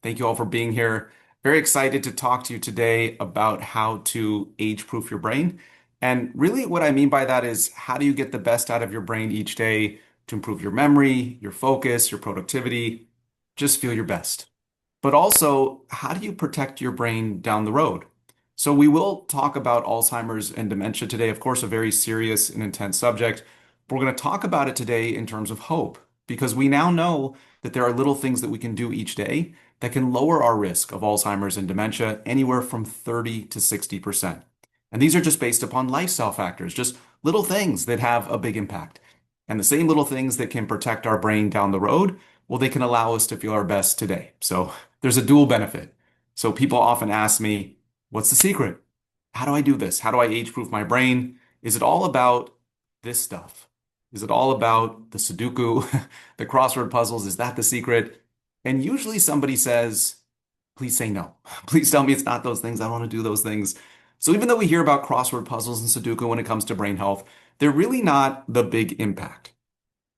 Thank you all for being here. Very excited to talk to you today about how to age-proof your brain. And really, what I mean by that is how do you get the best out of your brain each day to improve your memory, your focus, your productivity, just feel your best. But also, how do you protect your brain down the road? So, we will talk about Alzheimer's and dementia today, of course, a very serious and intense subject. But we're going to talk about it today in terms of hope, because we now know that there are little things that we can do each day that can lower our risk of Alzheimer's and dementia anywhere from 30 to 60%. And these are just based upon lifestyle factors, just little things that have a big impact. And the same little things that can protect our brain down the road, well, they can allow us to feel our best today. So there's a dual benefit. So people often ask me, what's the secret? How do I do this? How do I age-proof my brain? Is it all about this stuff? Is it all about the Sudoku, the crossword puzzles? Is that the secret? And usually somebody says, please say no. Please tell me it's not those things. I don't want to do those things. So even though we hear about crossword puzzles and Sudoku when it comes to brain health, they're really not the big impact.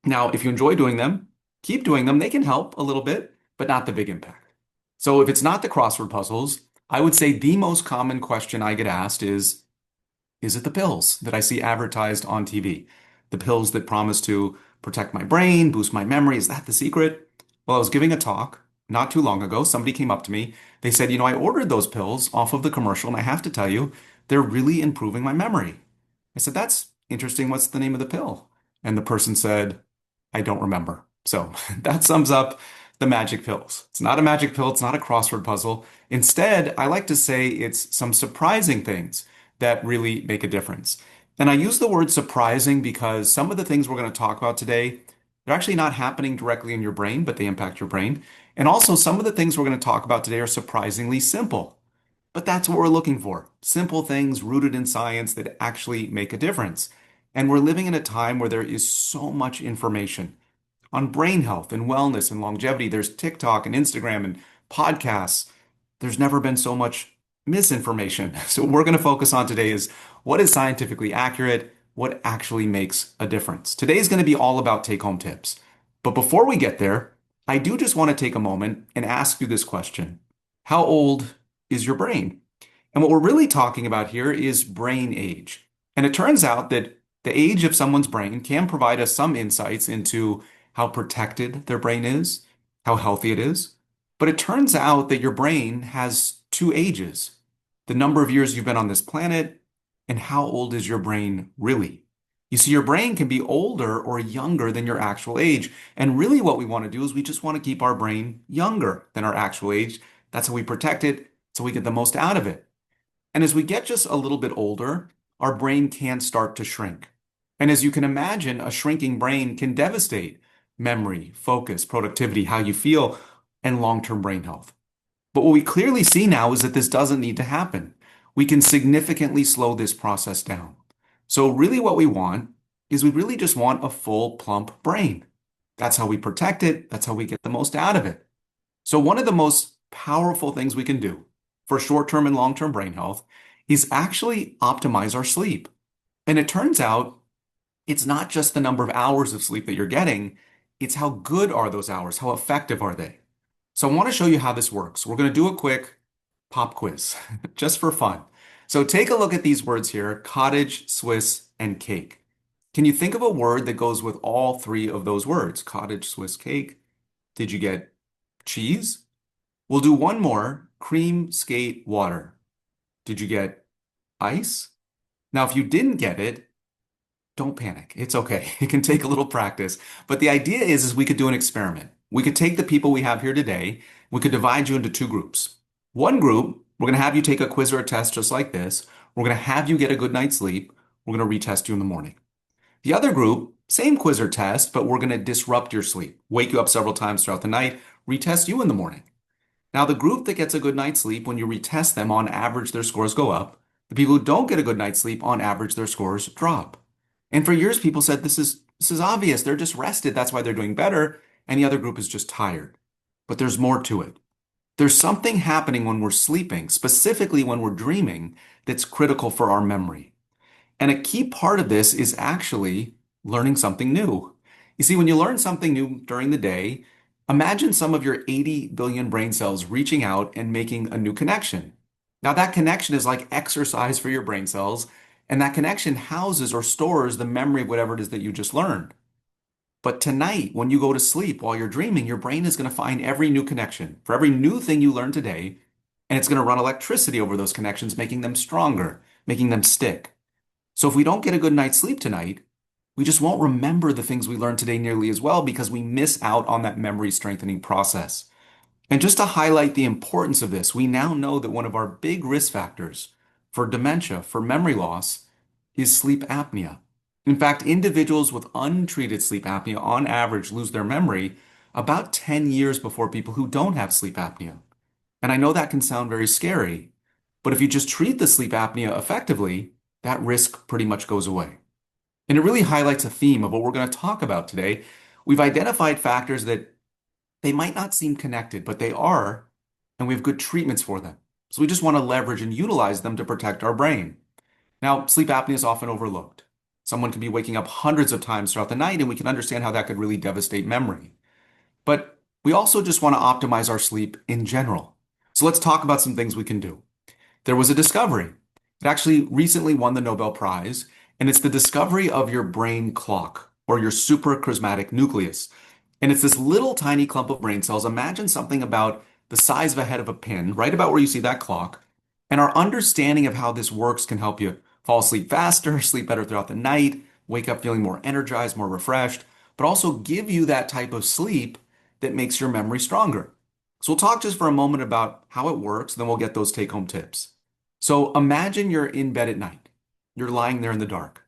Now, if you enjoy doing them, keep doing them. They can help a little bit, but not the big impact. So if it's not the crossword puzzles, I would say the most common question I get asked is it the pills that I see advertised on TV? The pills that promise to protect my brain, boost my memory, is that the secret? Well, I was giving a talk not too long ago. Somebody came up to me. They said, I ordered those pills off of the commercial, and I have to tell you, they're really improving my memory. I said, that's interesting. What's the name of the pill? And the person said, I don't remember. So that sums up the magic pills. It's not a magic pill. It's not a crossword puzzle. Instead, I like to say it's some surprising things that really make a difference. And I use the word surprising because some of the things we're going to talk about today, they're actually not happening directly in your brain, but they impact your brain. And also, some of the things we're going to talk about today are surprisingly simple. But that's what we're looking for. Simple things rooted in science that actually make a difference. And we're living in a time where there is so much information on brain health and wellness and longevity. There's TikTok and Instagram and podcasts. There's never been so much misinformation. So what we're going to focus on today is what is scientifically accurate, what actually makes a difference. Today is going to be all about take-home tips. But before we get there, I do just want to take a moment and ask you this question. How old is your brain? And what we're really talking about here is brain age. And it turns out that the age of someone's brain can provide us some insights into how protected their brain is, how healthy it is. But it turns out that your brain has two ages: the number of years you've been on this planet and how old is your brain really. You see, your brain can be older or younger than your actual age. And really what we want to do is we just want to keep our brain younger than our actual age. That's how we protect it, so we get the most out of it. And as we get just a little bit older, our brain can start to shrink. And as you can imagine, a shrinking brain can devastate memory, focus, productivity, how you feel, and long-term brain health. But what we clearly see now is that this doesn't need to happen. We can significantly slow this process down. So really what we want is we really just want a full, plump brain. That's how we protect it. That's how we get the most out of it. So one of the most powerful things we can do for short-term and long-term brain health is actually optimize our sleep. And it turns out it's not just the number of hours of sleep that you're getting, it's how good are those hours, how effective are they? So I want to show you how this works. We're going to do a quick pop quiz just for fun. So take a look at these words here: cottage, Swiss, and cake. Can you think of a word that goes with all three of those words? Cottage, Swiss, cake. Did you get cheese? We'll do one more: cream, skate, water. Did you get ice? Now, if you didn't get it, don't panic. It's okay. It can take a little practice. But the idea is we could do an experiment. We could take the people we have here today. We could divide you into two groups. One group, we're going to have you take a quiz or a test just like this. We're going to have you get a good night's sleep. We're going to retest you in the morning. The other group, same quiz or test, but we're going to disrupt your sleep, wake you up several times throughout the night, retest you in the morning. Now, the group that gets a good night's sleep, when you retest them, on average, their scores go up. The people who don't get a good night's sleep, on average, their scores drop. And for years, people said this is obvious. They're just rested. That's why they're doing better. And the other group is just tired. But there's more to it. There's something happening when we're sleeping, specifically when we're dreaming, that's critical for our memory. And a key part of this is actually learning something new. You see, when you learn something new during the day, Imagine some of your 80 billion brain cells reaching out and making a new connection. Now, that connection is like exercise for your brain cells, and that connection houses or stores the memory of whatever it is that you just learned. But tonight, when you go to sleep while you're dreaming, your brain is going to find every new connection for every new thing you learned today, and it's going to run electricity over those connections, making them stronger, making them stick. So if we don't get a good night's sleep tonight, we just won't remember the things we learned today nearly as well because we miss out on that memory strengthening process. And just to highlight the importance of this, we now know that one of our big risk factors for dementia, for memory loss, is sleep apnea. In fact, individuals with untreated sleep apnea on average lose their memory about 10 years before people who don't have sleep apnea. And I know that can sound very scary, but if you just treat the sleep apnea effectively, that risk pretty much goes away. And it really highlights a theme of what we're going to talk about today. We've identified factors that they might not seem connected, but they are, and we have good treatments for them. So we just want to leverage and utilize them to protect our brain. Now, sleep apnea is often overlooked. Someone can be waking up hundreds of times throughout the night, and we can understand how that could really devastate memory. But we also just want to optimize our sleep in general. So let's talk about some things we can do. There was a discovery. It actually recently won the Nobel Prize, and it's the discovery of your brain clock or your suprachiasmatic nucleus. And it's this little tiny clump of brain cells. Imagine something about the size of a head of a pin, right about where you see that clock. And our understanding of how this works can help you fall asleep faster, sleep better throughout the night, wake up feeling more energized, more refreshed, but also give you that type of sleep that makes your memory stronger. So we'll talk just for a moment about how it works, then we'll get those take-home tips. So imagine you're in bed at night. You're lying there in the dark.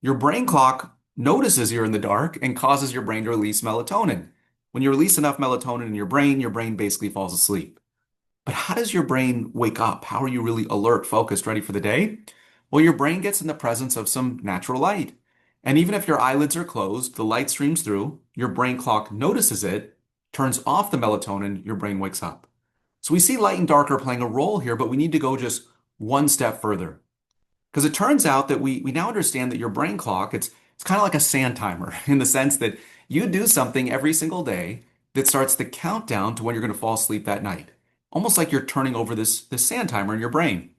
Your brain clock notices you're in the dark and causes your brain to release melatonin. When you release enough melatonin in your brain basically falls asleep. But how does your brain wake up? How are you really alert, focused, ready for the day? Well, your brain gets in the presence of some natural light. And even if your eyelids are closed, the light streams through, your brain clock notices it, turns off the melatonin, your brain wakes up. So we see light and dark are playing a role here, but we need to go just one step further. Because it turns out that we now understand that your brain clock, it's kind of like a sand timer in the sense that you do something every single day that starts the countdown to when you're going to fall asleep that night. Almost like you're turning over this sand timer in your brain.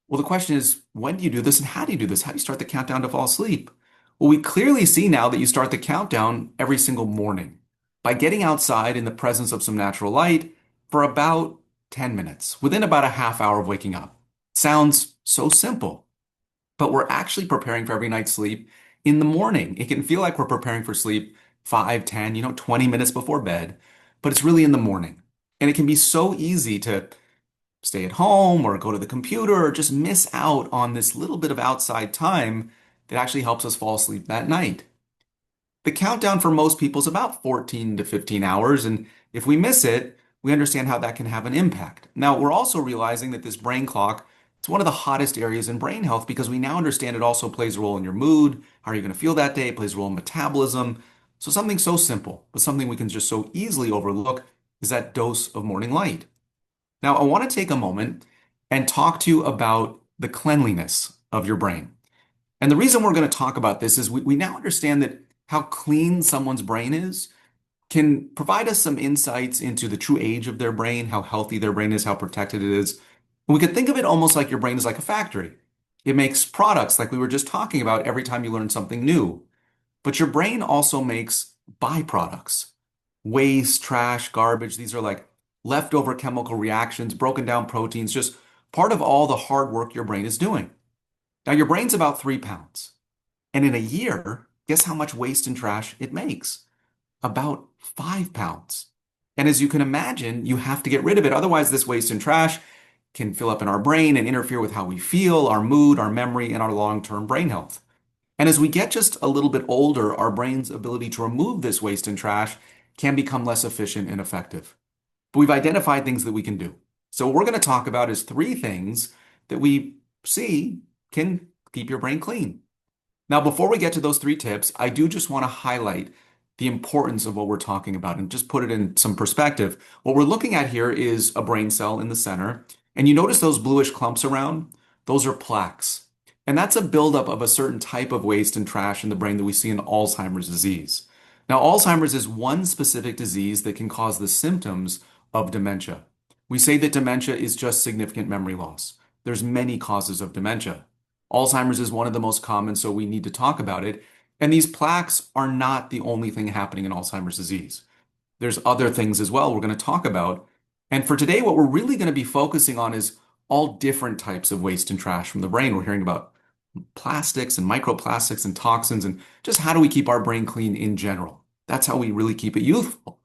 Well, the question is, when do you do this and how do you do this? How do you start the countdown to fall asleep? Well, we clearly see now that you start the countdown every single morning by getting outside in the presence of some natural light for about 10 minutes, within about a half hour of waking up. Sounds so simple, but we're actually preparing for every night's sleep in the morning. It can feel like we're preparing for sleep 5, 10, 20 minutes before bed, but it's really in the morning. And it can be so easy to stay at home or go to the computer or just miss out on this little bit of outside time that actually helps us fall asleep that night. The countdown for most people is about 14 to 15 hours, and if we miss it, we understand how that can have an impact. Now, we're also realizing that this brain clock, it's one of the hottest areas in brain health because we now understand it also plays a role in your mood, how are you going to feel that day, it plays a role in metabolism. So something so simple, but something we can just so easily overlook is that dose of morning light. Now, I want to take a moment and talk to you about the cleanliness of your brain. And the reason we're going to talk about this is we now understand that how clean someone's brain is can provide us some insights into the true age of their brain, how healthy their brain is, how protected it is. And we could think of it almost like your brain is like a factory. It makes products like we were just talking about every time you learn something new. But your brain also makes byproducts, waste, trash, garbage. These are like leftover chemical reactions, broken down proteins, just part of all the hard work your brain is doing. Now, your brain's about 3 pounds. And in a year, guess how much waste and trash it makes? About 5 pounds. And as you can imagine, you have to get rid of it. Otherwise, this waste and trash can fill up in our brain and interfere with how we feel, our mood, our memory, and our long-term brain health. And as we get just a little bit older, our brain's ability to remove this waste and trash can become less efficient and effective. But we've identified things that we can do. So what we're going to talk about is 3 things that we see can keep your brain clean. Now, before we get to those 3 tips, I do just want to highlight the importance of what we're talking about and just put it in some perspective. What we're looking at here is a brain cell in the center, and you notice those bluish clumps around? Those are plaques. And that's a buildup of a certain type of waste and trash in the brain that we see in Alzheimer's disease. Now, Alzheimer's is one specific disease that can cause the symptoms of dementia. We say that dementia is just significant memory loss. There's many causes of dementia. Alzheimer's is one of the most common, so we need to talk about it. And these plaques are not the only thing happening in Alzheimer's disease. There's other things as well we're going to talk about. And for today, what we're really going to be focusing on is all different types of waste and trash from the brain. We're hearing about plastics and microplastics and toxins and just how do we keep our brain clean in general. That's how we really keep it youthful.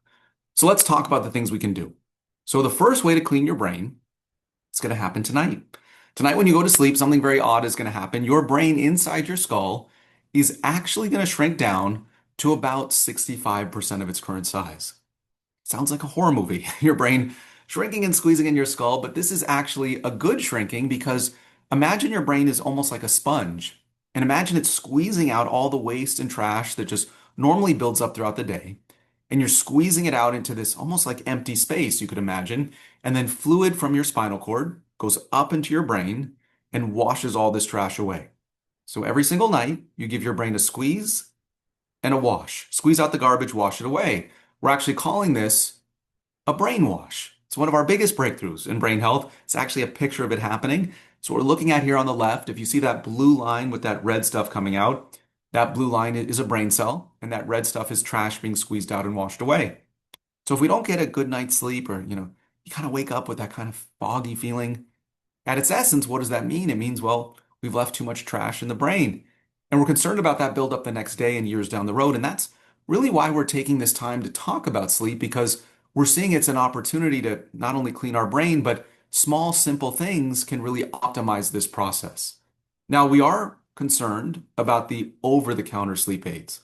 So let's talk about the things we can do. So the first way to clean your brain is going to happen tonight. Tonight, when you go to sleep, something very odd is going to happen. Your brain inside your skull is actually going to shrink down to about 65% of its current size. Sounds like a horror movie. Your brain shrinking and squeezing in your skull, but this is actually a good shrinking because imagine your brain is almost like a sponge. And imagine it's squeezing out all the waste and trash that just normally builds up throughout the day. And you're squeezing it out into this almost like empty space, you could imagine. And then fluid from your spinal cord goes up into your brain and washes all this trash away. So every single night, you give your brain a squeeze and a wash. Squeeze out the garbage, wash it away. We're actually calling this a brainwash. It's one of our biggest breakthroughs in brain health. It's actually a picture of it happening. So we're looking at here on the left, if you see that blue line with that red stuff coming out, that blue line is a brain cell, and that red stuff is trash being squeezed out and washed away. So if we don't get a good night's sleep or, you kind of wake up with that kind of foggy feeling, at its essence, what does that mean? It means, well, we've left too much trash in the brain. And we're concerned about that buildup the next day and years down the road. And that's really why we're taking this time to talk about sleep, because we're seeing it's an opportunity to not only clean our brain, but small, simple things can really optimize this process. Now, we are concerned about the over-the-counter sleep aids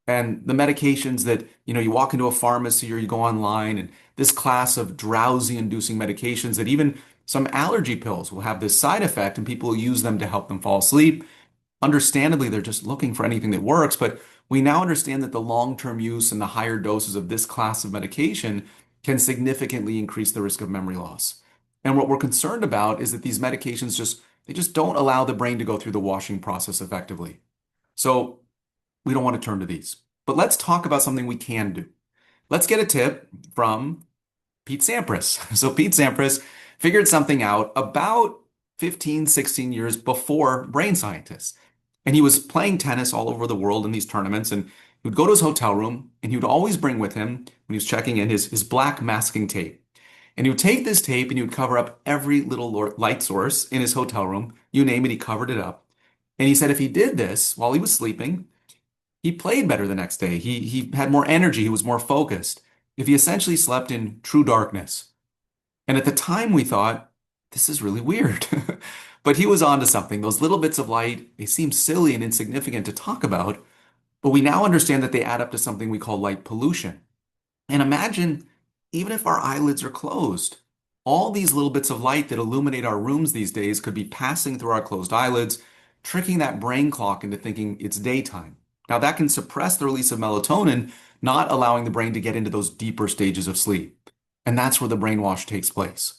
and the medications that, you walk into a pharmacy or you go online, and this class of drowsy inducing medications that even some allergy pills will have this side effect, and people will use them to help them fall asleep. Understandably, they're just looking for anything that works, but we now understand that the long-term use and the higher doses of this class of medication can significantly increase the risk of memory loss. And what we're concerned about is that these medications they just don't allow the brain to go through the washing process effectively. So we don't want to turn to these. But let's talk about something we can do. Let's get a tip from Pete Sampras. So Pete Sampras figured something out about 15, 16 years before brain scientists. And he was playing tennis all over the world in these tournaments. And he would go to his hotel room and he would always bring with him, when he was checking in, his black masking tape. And he would take this tape and he would cover up every little light source in his hotel room. You name it, he covered it up. And he said if he did this while he was sleeping, he played better the next day. He had more energy. He was more focused. If he essentially slept in true darkness. And at the time we thought, this is really weird. But he was onto something. Those little bits of light, they seem silly and insignificant to talk about, but we now understand that they add up to something we call light pollution. And imagine, even if our eyelids are closed, all these little bits of light that illuminate our rooms these days could be passing through our closed eyelids, tricking that brain clock into thinking it's daytime. Now, that can suppress the release of melatonin, not allowing the brain to get into those deeper stages of sleep. And that's where the brainwash takes place.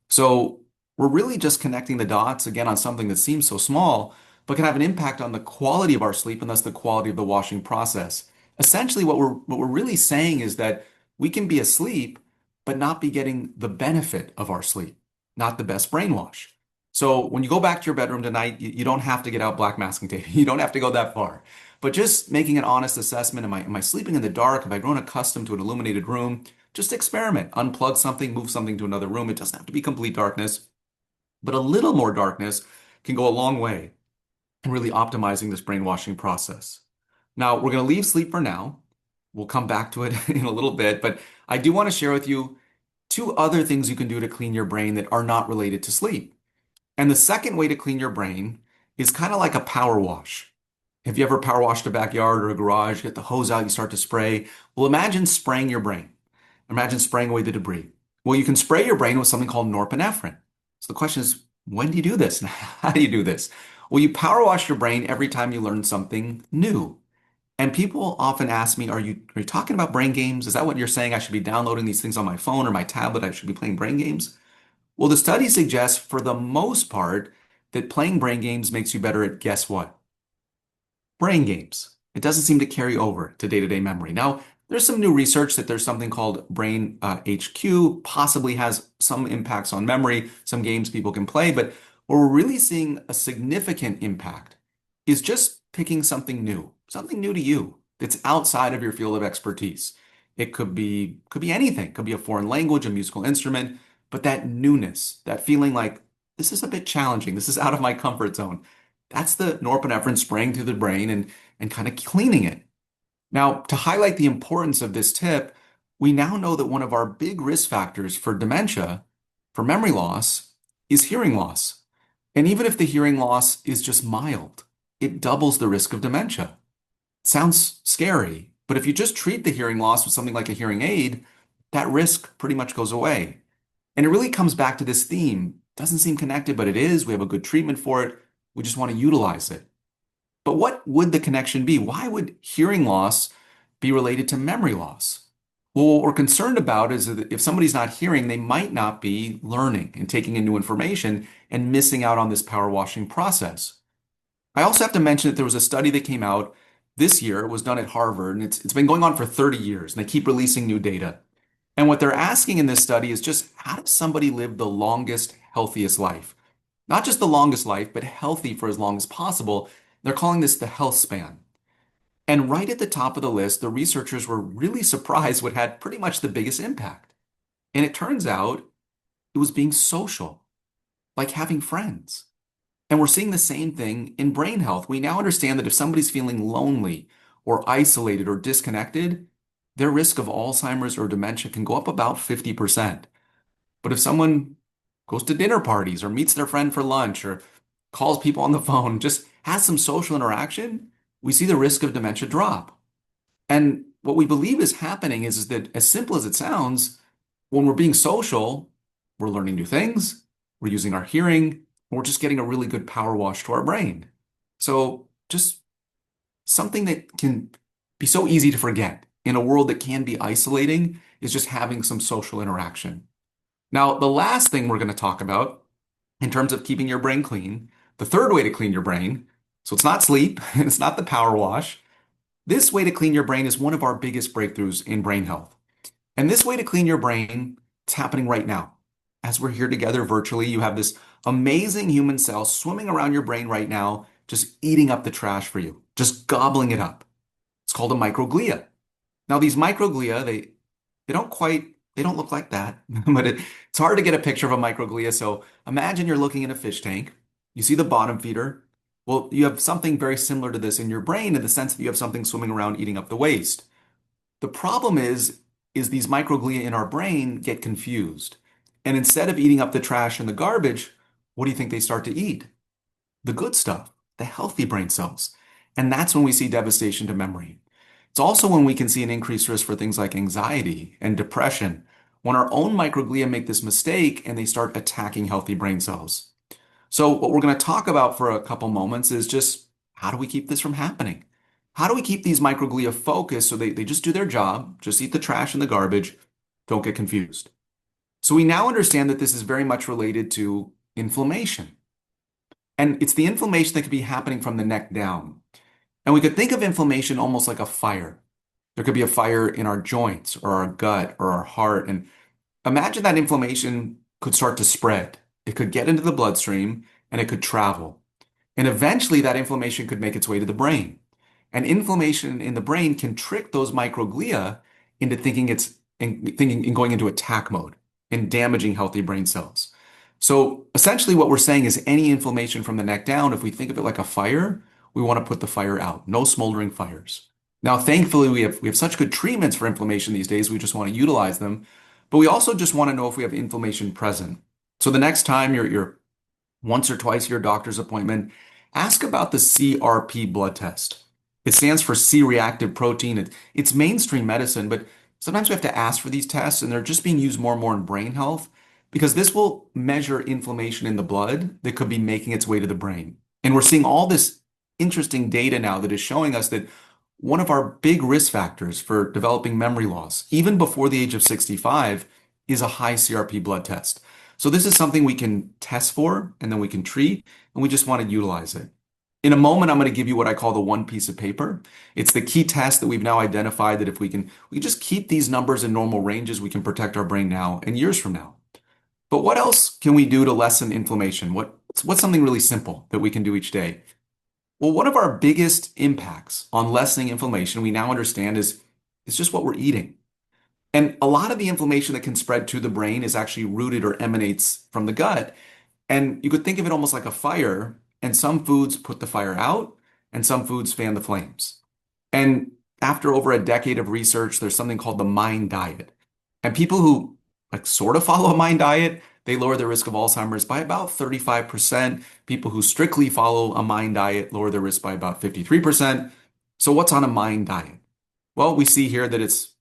So we're really just connecting the dots again on something that seems so small, but can have an impact on the quality of our sleep and thus the quality of the washing process. Essentially, what we're really saying is that we can be asleep, but not be getting the benefit of our sleep, not the best brainwash. So when you go back to your bedroom tonight, you don't have to get out black masking tape. You don't have to go that far. But just making an honest assessment, am I sleeping in the dark? Have I grown accustomed to an illuminated room? Just experiment. Unplug something, move something to another room. It doesn't have to be complete darkness, but a little more darkness can go a long way in really optimizing this brainwashing process. Now, we're going to leave sleep for now. We'll come back to it in a little bit, but I do want to share with you two other things you can do to clean your brain that are not related to sleep. And the second way to clean your brain is kind of like a power wash. Have you ever power washed a backyard or a garage? You get the hose out, you start to spray. Well, imagine spraying your brain. Imagine spraying away the debris. Well, you can spray your brain with something called norepinephrine. So the question is, when do you do this? And how do you do this? Well, you power wash your brain every time you learn something new. And people often ask me, are you talking about brain games? Is that what you're saying? I should be downloading these things on my phone or my tablet. I should be playing brain games? Well, the study suggests for the most part that playing brain games makes you better at guess what? Brain games. It doesn't seem to carry over to day-to-day memory. Now, there's some new research that there's something called brain HQ, possibly has some impacts on memory, some games people can play, but where we're really seeing a significant impact is just picking something new to you that's outside of your field of expertise. It could be anything, could be a foreign language, a musical instrument, but that newness, that feeling like this is a bit challenging, this is out of my comfort zone. That's the norepinephrine spraying through the brain and kind of cleaning it. Now, to highlight the importance of this tip, we now know that one of our big risk factors for dementia, for memory loss, is hearing loss. And even if the hearing loss is just mild, it doubles the risk of dementia. Sounds scary, but if you just treat the hearing loss with something like a hearing aid, that risk pretty much goes away. And it really comes back to this theme. Doesn't seem connected, but it is. We have a good treatment for it. We just want to utilize it. But what would the connection be? Why would hearing loss be related to memory loss? Well, what we're concerned about is that if somebody's not hearing, they might not be learning and taking in new information and missing out on this power washing process. I also have to mention that there was a study that came out this year. It was done at Harvard, and it's been going on for 30 years, and they keep releasing new data. And what they're asking in this study is just how does somebody live the longest, healthiest life? Not just the longest life, but healthy for as long as possible. They're calling this the health span. And right at the top of the list, the researchers were really surprised what had pretty much the biggest impact. And it turns out it was being social, like having friends. And we're seeing the same thing in brain health. We now understand that if somebody's feeling lonely or isolated or disconnected, their risk of Alzheimer's or dementia can go up about 50%. But if someone goes to dinner parties or meets their friend for lunch or calls people on the phone, just has some social interaction, we see the risk of dementia drop. And what we believe is happening is that, as simple as it sounds, when we're being social, we're learning new things, we're using our hearing, and we're just getting a really good power wash to our brain. So just something that can be so easy to forget in a world that can be isolating is just having some social interaction. Now, the last thing we're going to talk about in terms of keeping your brain clean, the third way to clean your brain, so it's not sleep, it's not the power wash. This way to clean your brain is one of our biggest breakthroughs in brain health. And this way to clean your brain, it's happening right now. As we're here together virtually, you have this amazing human cell swimming around your brain right now, just eating up the trash for you, just gobbling it up. It's called a microglia. Now, these microglia, they don't look like that, but it's hard to get a picture of a microglia. So imagine you're looking in a fish tank. You see the bottom feeder. Well, you have something very similar to this in your brain in the sense that you have something swimming around eating up the waste. The problem is these microglia in our brain get confused. And instead of eating up the trash and the garbage, what do you think they start to eat? The good stuff, the healthy brain cells. And that's when we see devastation to memory. It's also when we can see an increased risk for things like anxiety and depression, when our own microglia make this mistake and they start attacking healthy brain cells. So what we're going to talk about for a couple moments is just how do we keep this from happening? How do we keep these microglia focused so they just do their job, just eat the trash and the garbage, don't get confused? So we now understand that this is very much related to inflammation. And it's the inflammation that could be happening from the neck down. And we could think of inflammation almost like a fire. There could be a fire in our joints or our gut or our heart. And imagine that inflammation could start to spread. It could get into the bloodstream and it could travel. And eventually that inflammation could make its way to the brain. And inflammation in the brain can trick those microglia into thinking and going into attack mode and damaging healthy brain cells. So essentially what we're saying is any inflammation from the neck down, if we think of it like a fire, we want to put the fire out. No smoldering fires. Now, thankfully, we have such good treatments for inflammation these days. We just want to utilize them. But we also just want to know if we have inflammation present. So the next time you're once or twice your doctor's appointment, ask about the CRP blood test. It stands for C-reactive protein. It's mainstream medicine, but sometimes we have to ask for these tests, and they're just being used more and more in brain health because this will measure inflammation in the blood that could be making its way to the brain. And we're seeing all this interesting data now that is showing us that one of our big risk factors for developing memory loss, even before the age of 65, is a high CRP blood test. So this is something we can test for and then we can treat, and we just want to utilize it. In a moment, I'm going to give you what I call the one piece of paper. It's the key test that we've now identified that if we can just keep these numbers in normal ranges, we can protect our brain now and years from now. But what else can we do to lessen inflammation? What's something really simple that we can do each day? Well, one of our biggest impacts on lessening inflammation, we now understand is it's just what we're eating. And a lot of the inflammation that can spread to the brain is actually rooted or emanates from the gut. And you could think of it almost like a fire, and some foods put the fire out, and some foods fan the flames. And after over a decade of research, there's something called the mind diet. And people who like sort of follow a mind diet, they lower their risk of Alzheimer's by about 35%. People who strictly follow a mind diet lower their risk by about 53%. So what's on a mind diet? Well, we see here that it's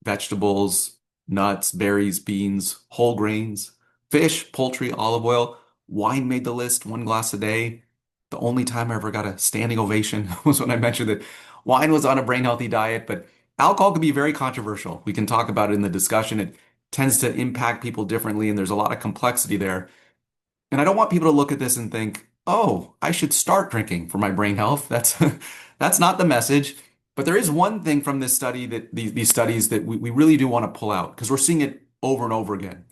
vegetables, nuts, berries, beans, whole grains, fish, poultry, olive oil. Wine made the list, 1 glass a day. The only time I ever got a standing ovation was when I mentioned that wine was on a brain healthy diet, but alcohol can be very controversial. We can talk about it in the discussion. It tends to impact people differently, and there's a lot of complexity there. And I don't want people to look at this and think, "Oh, I should start drinking for my brain health." That's that's not the message. But there is one thing from this study that these studies that we really do want to pull out because we're seeing it over and over again.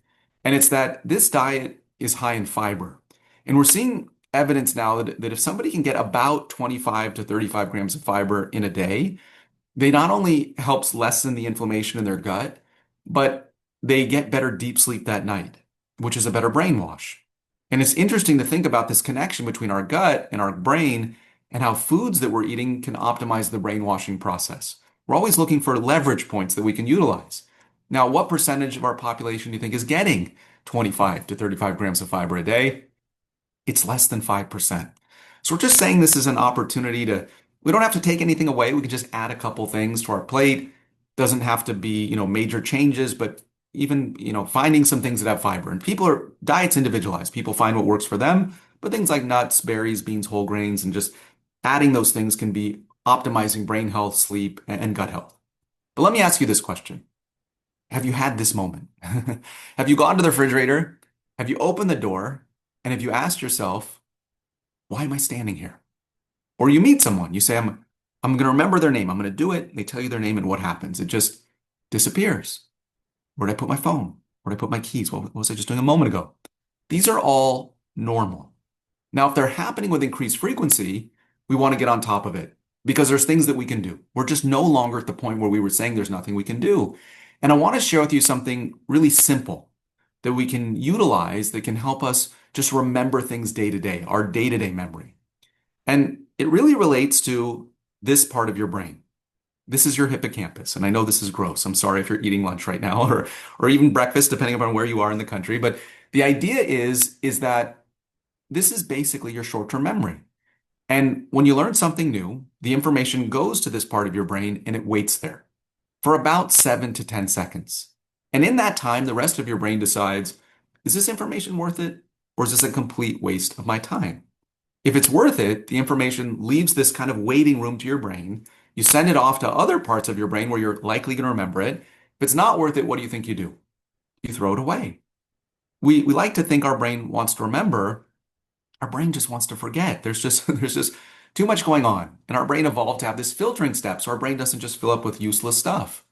And it's that this diet is high in fiber. And we're seeing evidence now that if somebody can get about 25 to 35 grams of fiber in a day, they not only helps lessen the inflammation in their gut, but they get better deep sleep that night, which is a better brainwash. And it's interesting to think about this connection between our gut and our brain and how foods that we're eating can optimize the brainwashing process. We're always looking for leverage points that we can utilize. Now, what percentage of our population do you think is getting 25 to 35 grams of fiber a day? It's less than 5%. So we're just saying this is an opportunity we don't have to take anything away. We can just add a couple things to our plate. Doesn't have to be, major changes, but even, finding some things that have fiber. And diets individualized. People find what works for them, but things like nuts, berries, beans, whole grains, and just adding those things can be optimizing brain health, sleep, and gut health. But let me ask you this question. Have you had this moment? Have you gone to the refrigerator? Have you opened the door? And have you asked yourself, why am I standing here? Or you meet someone, you say, I'm going to remember their name. I'm going to do it. They tell you their name, and what happens? It just disappears. Where did I put my phone? Where did I put my keys? What was I just doing a moment ago? These are all normal. Now, if they're happening with increased frequency, we want to get on top of it because there's things that we can do. We're just no longer at the point where we were saying there's nothing we can do. And I want to share with you something really simple that we can utilize that can help us just remember things day to day memory. And it really relates to this part of your brain. This is your hippocampus. And I know this is gross. I'm sorry if you're eating lunch right now or even breakfast, depending upon where you are in the country. But the idea is that this is basically your short-term memory. And when you learn something new, the information goes to this part of your brain and it waits there for about 7 to 10 seconds. And in that time, the rest of your brain decides, is this information worth it? Or is this a complete waste of my time? If it's worth it, the information leaves this kind of waiting room to your brain. You send it off to other parts of your brain where you're likely going to remember it. If it's not worth it, what do you think you do? You throw it away. We like to think our brain wants to remember. Our brain just wants to forget. There's just too much going on. And our brain evolved to have this filtering step so our brain doesn't just fill up with useless stuff.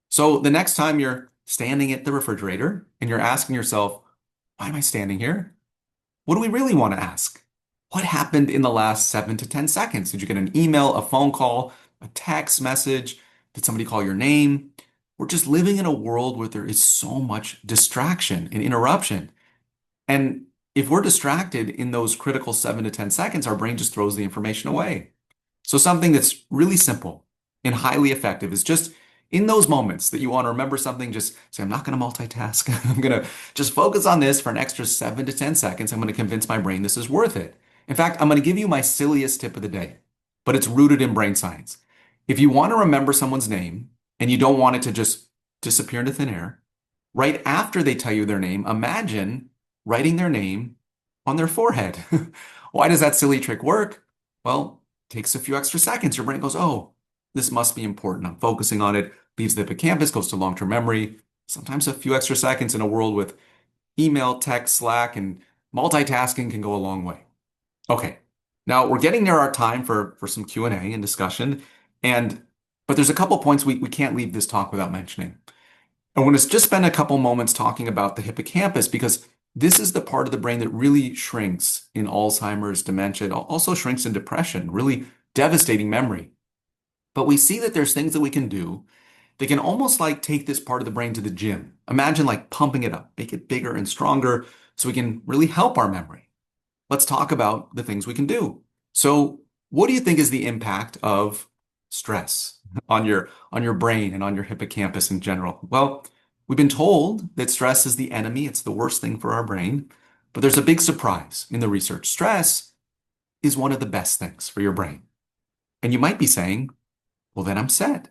So the next time you're standing at the refrigerator and you're asking yourself, why am I standing here? What do we really want to ask? What happened in the last 7 to 10 seconds? Did you get an email, a phone call, a text message? Did somebody call your name? We're just living in a world where there is so much distraction and interruption. And if we're distracted in those critical 7 to 10 seconds, our brain just throws the information away. So something that's really simple and highly effective is just in those moments that you want to remember something, just say, I'm not going to multitask. I'm going to just focus on this for an extra 7 to 10 seconds. I'm going to convince my brain this is worth it. In fact, I'm going to give you my silliest tip of the day, but it's rooted in brain science. If you want to remember someone's name and you don't want it to just disappear into thin air, right after they tell you their name, imagine writing their name on their forehead. Why does that silly trick work? Well, it takes a few extra seconds. Your brain goes, oh, this must be important. I'm focusing on it. Leaves the hippocampus, goes to long-term memory. Sometimes a few extra seconds in a world with email, text, Slack, and multitasking can go a long way. Okay, Now we're getting near our time for some Q&A and discussion, and but there's a couple points we can't leave this talk without mentioning. I want to just spend a couple moments talking about the hippocampus because this is the part of the brain that really shrinks in Alzheimer's, dementia, it also shrinks in depression, really devastating memory. But we see that there's things that we can do that can almost like take this part of the brain to the gym. Imagine like pumping it up, make it bigger and stronger so we can really help our memory. Let's talk about the things we can do. So, what do you think is the impact of stress on your brain and on your hippocampus in general? Well, we've been told that stress is the enemy, it's the worst thing for our brain, but there's a big surprise in the research. Stress is one of the best things for your brain. And you might be saying, well, then I'm set.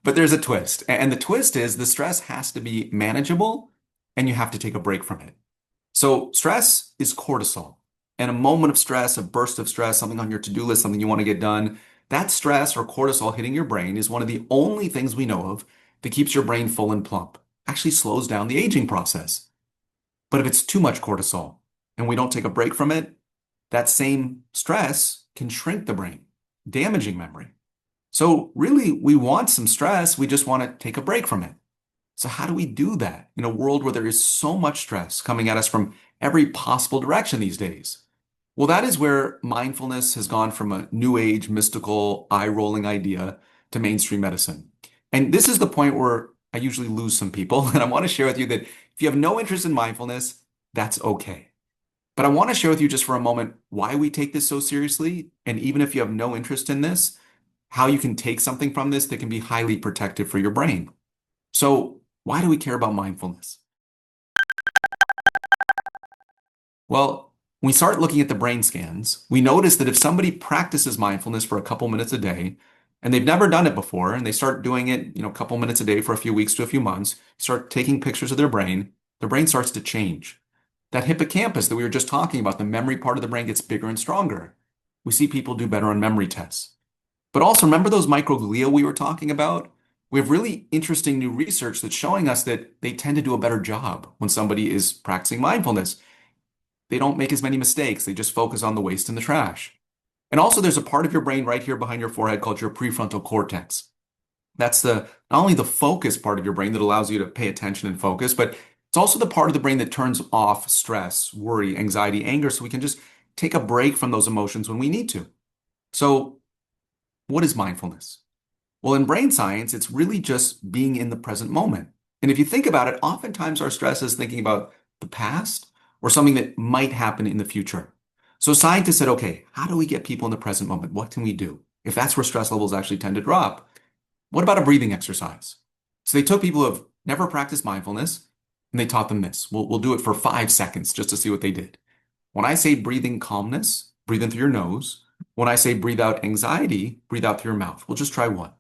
But there's a twist. And the twist is the stress has to be manageable and you have to take a break from it. So stress is cortisol. And a moment of stress, a burst of stress, something on your to-do list, something you want to get done, that stress or cortisol hitting your brain is one of the only things we know of that keeps your brain full and plump. Actually slows down the aging process. But if it's too much cortisol and we don't take a break from it, that same stress can shrink the brain, damaging memory. So really, we want some stress. We just want to take a break from it. So how do we do that in a world where there is so much stress coming at us from every possible direction these days? Well, that is where mindfulness has gone from a new age, mystical, eye-rolling idea to mainstream medicine. And this is the point where I usually lose some people. And I want to share with you that if you have no interest in mindfulness, that's okay. But I want to share with you just for a moment why we take this so seriously. And even if you have no interest in this, how you can take something from this that can be highly protective for your brain. So, why do we care about mindfulness? Well, when we start looking at the brain scans, we notice that if somebody practices mindfulness for a couple minutes a day, and they've never done it before, and they start doing it, a couple minutes a day for a few weeks to a few months, start taking pictures of their brain starts to change. That hippocampus that we were just talking about, the memory part of the brain gets bigger and stronger. We see people do better on memory tests. But also remember those microglia we were talking about? We have really interesting new research that's showing us that they tend to do a better job when somebody is practicing mindfulness. They don't make as many mistakes. They just focus on the waste and the trash. And also there's a part of your brain right here behind your forehead called your prefrontal cortex. That's the not only the focus part of your brain that allows you to pay attention and focus, but it's also the part of the brain that turns off stress, worry, anxiety, anger, so we can just take a break from those emotions when we need to. So, what is mindfulness? Well, in brain science, it's really just being in the present moment. And if you think about it, oftentimes our stress is thinking about the past or something that might happen in the future. So scientists said, okay, how do we get people in the present moment? What can we do? If that's where stress levels actually tend to drop, what about a breathing exercise? So they took people who have never practiced mindfulness and they taught them this. We'll do it for 5 seconds just to see what they did. When I say breathing calmness, breathe in through your nose. When I say breathe out anxiety, breathe out through your mouth. We'll just try one.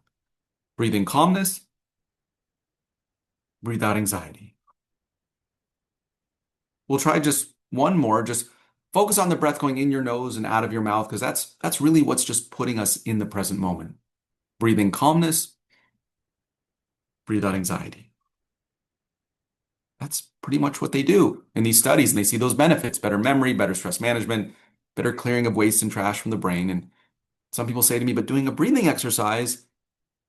Breathe in calmness, breathe out anxiety. We'll try just one more. Just focus on the breath going in your nose and out of your mouth because that's really what's just putting us in the present moment. Breathe in calmness, breathe out anxiety. That's pretty much what they do in these studies, and they see those benefits, better memory, better stress management, better clearing of waste and trash from the brain. And some people say to me, but doing a breathing exercise,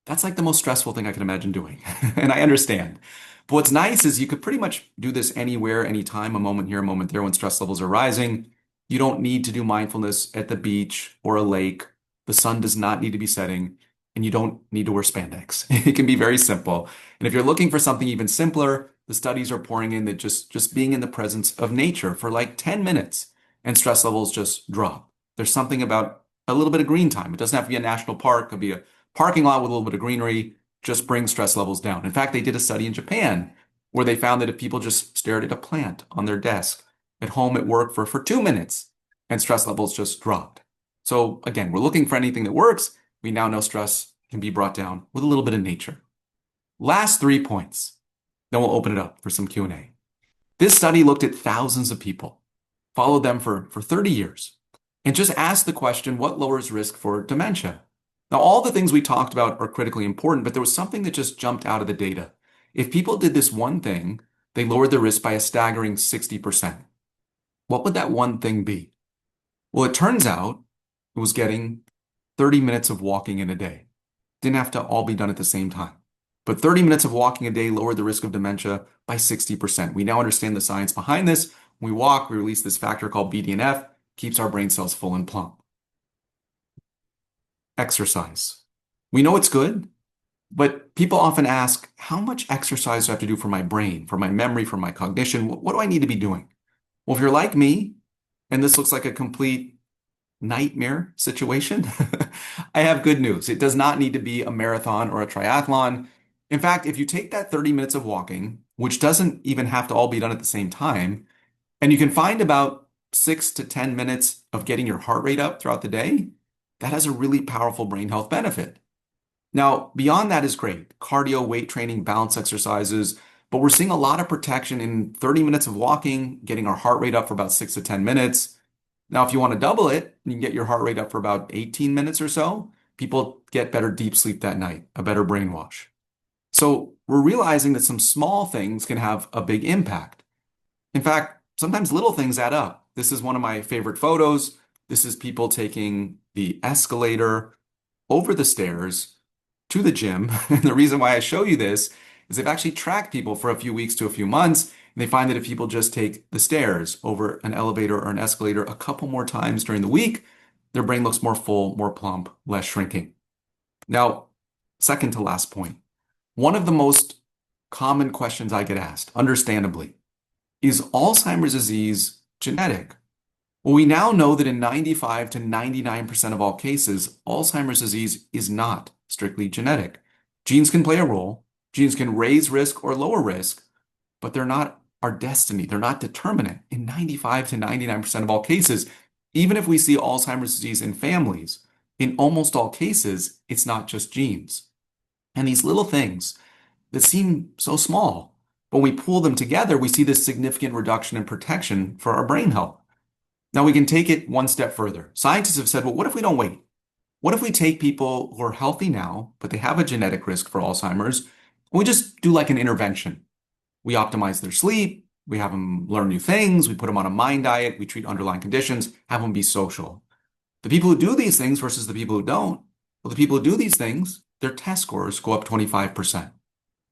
that's like the most stressful thing I can imagine doing. And I understand. But what's nice is you could pretty much do this anywhere, anytime, a moment here, a moment there when stress levels are rising. You don't need to do mindfulness at the beach or a lake. The sun does not need to be setting, and you don't need to wear spandex. It can be very simple. And if you're looking for something even simpler, the studies are pouring in that just being in the presence of nature for like 10 minutes and stress levels just drop. There's something about a little bit of green time. It doesn't have to be a national park. It could be a parking lot with a little bit of greenery, just brings stress levels down. In fact, they did a study in Japan where they found that if people just stared at a plant on their desk, at home, at work for 2 minutes, and stress levels just dropped. So again, we're looking for anything that works. We now know stress can be brought down with a little bit of nature. Last 3 points, then we'll open it up for some Q&A. This study looked at thousands of people, followed them for 30 years, and just asked the question, what lowers risk for dementia? Now, all the things we talked about are critically important, but there was something that just jumped out of the data. If people did this one thing, they lowered their risk by a staggering 60%. What would that one thing be? Well, it turns out it was getting 30 minutes of walking in a day. Didn't have to all be done at the same time. But 30 minutes of walking a day lowered the risk of dementia by 60%. We now understand the science behind this. When we walk, we release this factor called BDNF, keeps our brain cells full and plump. Exercise. We know it's good, but people often ask, how much exercise do I have to do for my brain, for my memory, for my cognition? What do I need to be doing? Well, if you're like me, and this looks like a complete nightmare situation, I have good news. It does not need to be a marathon or a triathlon. In fact, if you take that 30 minutes of walking, which doesn't even have to all be done at the same time, and you can find about 6 to 10 minutes of getting your heart rate up throughout the day, that has a really powerful brain health benefit. Now, beyond that is great. Cardio, weight training, balance exercises, but we're seeing a lot of protection in 30 minutes of walking, getting our heart rate up for about 6 to 10 minutes. Now, if you want to double it, you can get your heart rate up for about 18 minutes or so. People get better deep sleep that night, a better brain wash. So we're realizing that some small things can have a big impact. In fact, sometimes little things add up. This is one of my favorite photos. This is people taking the escalator over the stairs to the gym. And the reason why I show you this is they've actually tracked people for a few weeks to a few months. And they find that if people just take the stairs over an elevator or an escalator a couple more times during the week, their brain looks more full, more plump, less shrinking. Now, second to last point, one of the most common questions I get asked, understandably, is Alzheimer's disease genetic? Well, we now know that in 95 to 99% of all cases, Alzheimer's disease is not strictly genetic. Genes can play a role, genes can raise risk or lower risk, but they're not our destiny. They're not determinate in 95 to 99% of all cases. Even if we see Alzheimer's disease in families, in almost all cases, it's not just genes. And these little things that seem so small, when we pull them together, we see this significant reduction in protection for our brain health. Now we can take it one step further. Scientists have said, well, what if we don't wait? What if we take people who are healthy now, but they have a genetic risk for Alzheimer's, and we just do like an intervention? We optimize their sleep, we have them learn new things, we put them on a mind diet, we treat underlying conditions, have them be social. The people who do these things versus the people who don't, well, the people who do these things, their test scores go up 25%.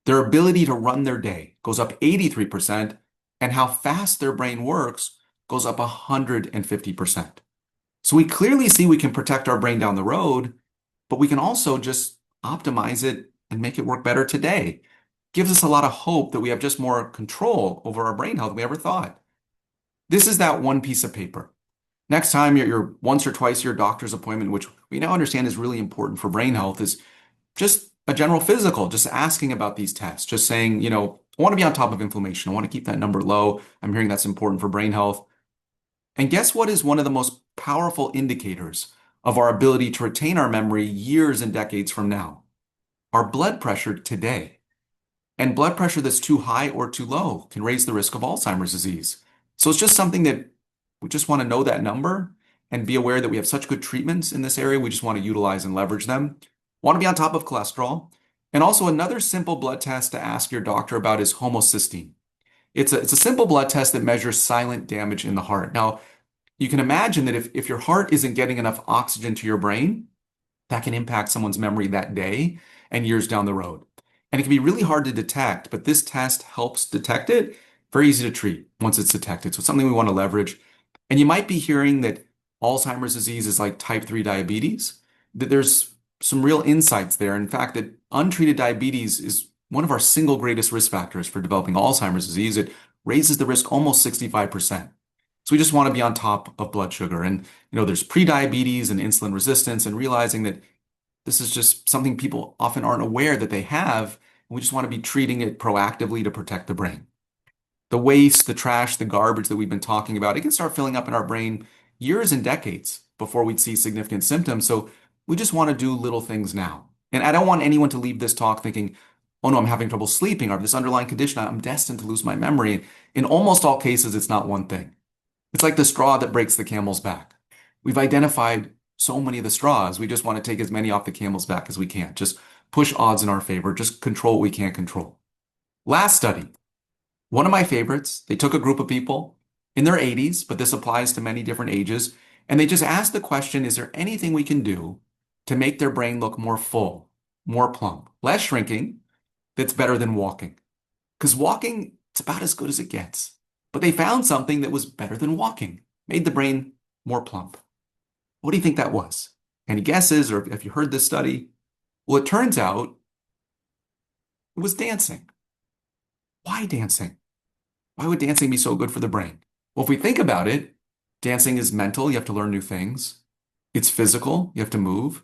Their ability to run their day goes up 83%, and how fast their brain works goes up 150%. So we clearly see we can protect our brain down the road, but we can also just optimize it and make it work better today. Gives us a lot of hope that we have just more control over our brain health than we ever thought. This is that one piece of paper. Next time you're once or twice your doctor's appointment, which we now understand is really important for brain health, is just a general physical, just asking about these tests, just saying, I want to be on top of inflammation. I want to keep that number low. I'm hearing that's important for brain health. And guess what is one of the most powerful indicators of our ability to retain our memory years and decades from now? Our blood pressure today. And blood pressure that's too high or too low can raise the risk of Alzheimer's disease. So it's just something that we just want to know that number and be aware that we have such good treatments in this area. We just want to utilize and leverage them. Want to be on top of cholesterol. And also another simple blood test to ask your doctor about is homocysteine. It's a simple blood test that measures silent damage in the heart. Now, you can imagine that if your heart isn't getting enough oxygen to your brain, that can impact someone's memory that day and years down the road. And it can be really hard to detect, but this test helps detect it. Very easy to treat once it's detected. So it's something we want to leverage. And you might be hearing that Alzheimer's disease is like type 3 diabetes, that there's some real insights there. In fact, that untreated diabetes is one of our single greatest risk factors for developing Alzheimer's disease. It raises the risk almost 65%. So we just want to be on top of blood sugar. And, there's prediabetes and insulin resistance, and realizing that this is just something people often aren't aware that they have. We just want to be treating it proactively to protect the brain. The waste, the trash, the garbage that we've been talking about, it can start filling up in our brain years and decades before we'd see significant symptoms. So we just want to do little things now. And I don't want anyone to leave this talk thinking, oh no, I'm having trouble sleeping, or this underlying condition, I'm destined to lose my memory. In almost all cases, it's not one thing. It's like the straw that breaks the camel's back. We've identified so many of the straws. We just want to take as many off the camel's back as we can. Just push odds in our favor. Just control what we can't control. Last study. One of my favorites. They took a group of people in their 80s, but this applies to many different ages. And they just asked the question, is there anything we can do to make their brain look more full, more plump, less shrinking, that's better than walking? Because walking, it's about as good as it gets. But they found something that was better than walking, made the brain more plump. What do you think that was? Any guesses, or have you heard this study? Well, it turns out it was dancing. Why dancing? Why would dancing be so good for the brain? Well, if we think about it, dancing is mental. You have to learn new things. It's physical. You have to move.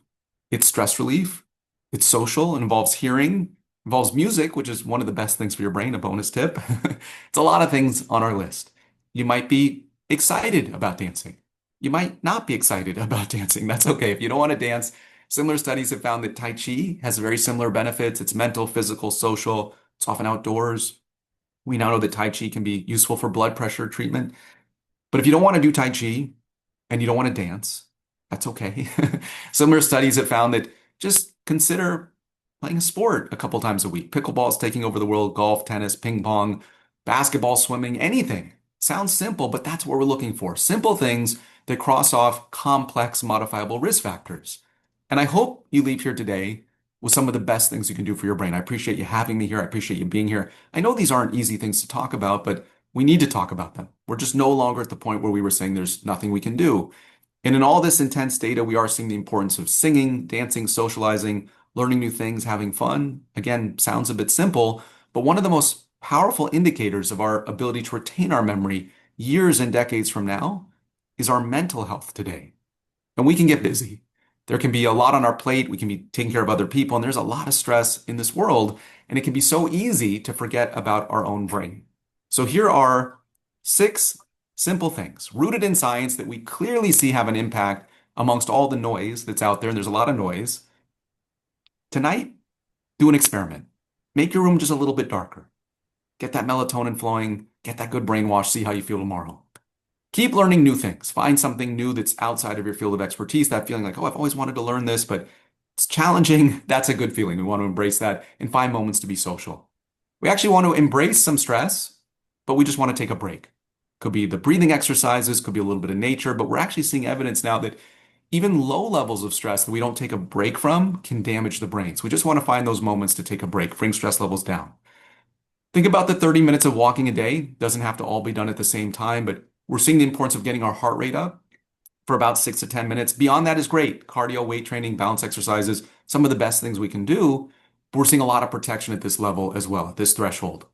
It's stress relief. It's social. It involves hearing, involves music, which is one of the best things for your brain, a bonus tip. It's a lot of things on our list. You might be excited about dancing. You might not be excited about dancing. That's okay. If you don't want to dance, similar studies have found that Tai Chi has very similar benefits. It's mental, physical, social. It's often outdoors. We now know that Tai Chi can be useful for blood pressure treatment. But if you don't want to do Tai Chi and you don't want to dance, that's okay. Similar studies have found that just consider playing a sport a couple times a week. Pickleball is taking over the world, golf, tennis, ping pong, basketball, swimming, anything. Sounds simple, but that's what we're looking for. Simple things that cross off complex modifiable risk factors. And I hope you leave here today with some of the best things you can do for your brain. I appreciate you having me here. I appreciate you being here. I know these aren't easy things to talk about, but we need to talk about them. We're just no longer at the point where we were saying there's nothing we can do. And in all this intense data, we are seeing the importance of singing, dancing, socializing, learning new things, having fun. Again, sounds a bit simple, but one of the most powerful indicators of our ability to retain our memory years and decades from now is our mental health today. And we can get busy. There can be a lot on our plate. We can be taking care of other people, and there's a lot of stress in this world, and it can be so easy to forget about our own brain. So here are 6 simple things rooted in science that we clearly see have an impact amongst all the noise that's out there, and there's a lot of noise. Tonight, do an experiment. Make your room just a little bit darker. Get that melatonin flowing, get that good brainwash, see how you feel tomorrow. Keep learning new things. Find something new that's outside of your field of expertise. That feeling like, oh, I've always wanted to learn this, but it's challenging. That's a good feeling. We want to embrace that and find moments to be social. We actually want to embrace some stress, but we just want to take a break. Could be the breathing exercises, could be a little bit of nature, but we're actually seeing evidence now that even low levels of stress that we don't take a break from can damage the brain. So we just want to find those moments to take a break, bring stress levels down. Think about the 30 minutes of walking a day. Doesn't have to all be done at the same time, but we're seeing the importance of getting our heart rate up for about 6 to 10 minutes. Beyond that is great. Cardio, weight training, balance exercises, some of the best things we can do. But we're seeing a lot of protection at this level as well, at this threshold.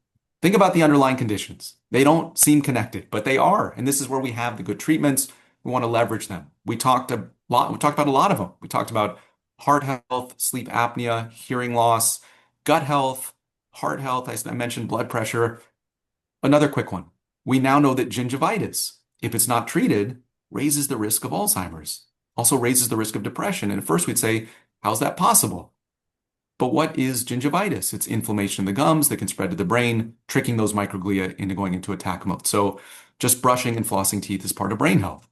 Think about the underlying conditions. They don't seem connected, but they are. And this is where we have the good treatments. We want to leverage them. We talked about a lot of them. We talked about heart health, sleep apnea, hearing loss, gut health, heart health. I mentioned blood pressure. Another quick one. We now know that gingivitis, if it's not treated, raises the risk of Alzheimer's, also raises the risk of depression. And at first we'd say, how's that possible? But what is gingivitis? It's inflammation in the gums that can spread to the brain, tricking those microglia into going into attack mode. So just brushing and flossing teeth is part of brain health.